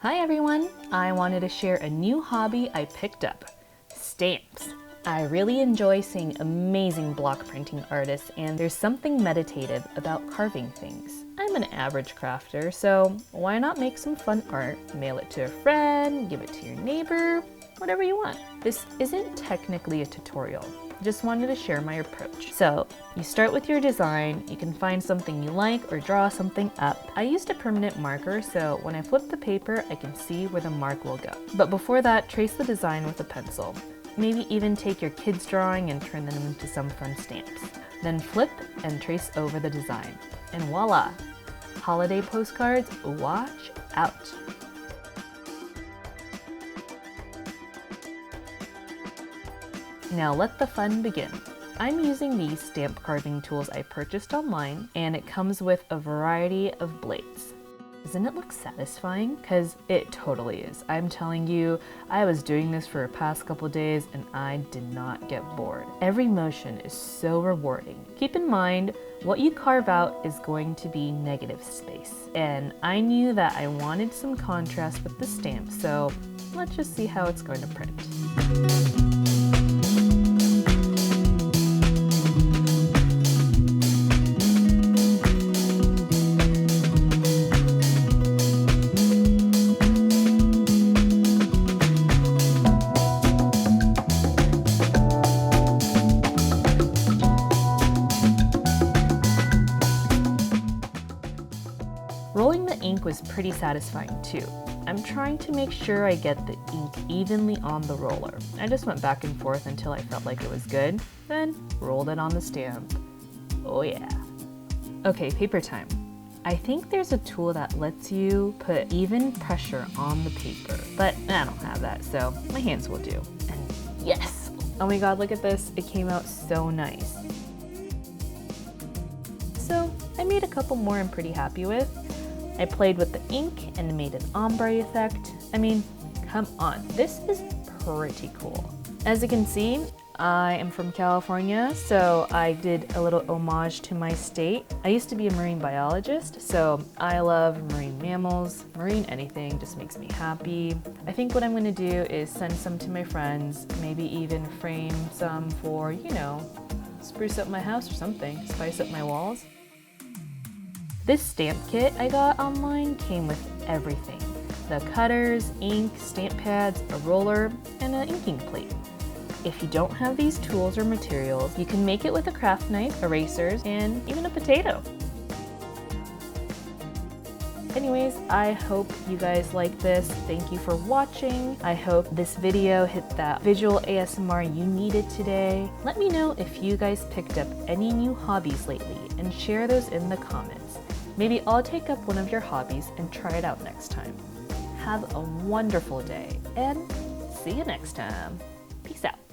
Hi everyone! I wanted to share a new hobby I picked up, stamps. I really enjoy seeing amazing block printing artists, and there's something meditative about carving things. I'm an average crafter, so why not make some fun art, mail it to a friend, give it to your neighbor, whatever you want. This isn't technically a tutorial. Just wanted to share my approach. So you start with your design, you can find something you like or draw something up. I used a permanent marker, so when I flip the paper, I can see where the mark will go. But before that, trace the design with a pencil. Maybe even take your kids' drawing and turn them into some fun stamps. Then flip and trace over the design. And voila! Holiday postcards, watch out! Now let the fun begin. I'm using these stamp carving tools I purchased online, and it comes with a variety of blades. Doesn't it look satisfying? Because it totally is. I'm telling you, I was doing this for the past couple days and I did not get bored. Every motion is so rewarding. Keep in mind, what you carve out is going to be negative space. And I knew that I wanted some contrast with the stamp, so let's just see how it's going to print. Rolling the ink was pretty satisfying too. I'm trying to make sure I get the ink evenly on the roller. I just went back and forth until I felt like it was good, then rolled it on the stamp. Oh yeah. Okay, paper time. I think there's a tool that lets you put even pressure on the paper, but I don't have that, so my hands will do. And yes! Oh my god, look at this. It came out so nice. So I made a couple more I'm pretty happy with. I played with the ink and made an ombre effect. I mean, come on, this is pretty cool. As you can see, I am from California, so I did a little homage to my state. I used to be a marine biologist, so I love marine mammals. Marine anything just makes me happy. I think what I'm gonna do is send some to my friends, maybe even frame some for, you know, spruce up my house or something, spice up my walls. This stamp kit I got online came with everything. The cutters, ink, stamp pads, a roller, and an inking plate. If you don't have these tools or materials, you can make it with a craft knife, erasers, and even a potato. Anyways, I hope you guys like this. Thank you for watching. I hope this video hit that visual ASMR you needed today. Let me know if you guys picked up any new hobbies lately and share those in the comments. Maybe I'll take up one of your hobbies and try it out next time. Have a wonderful day and see you next time. Peace out.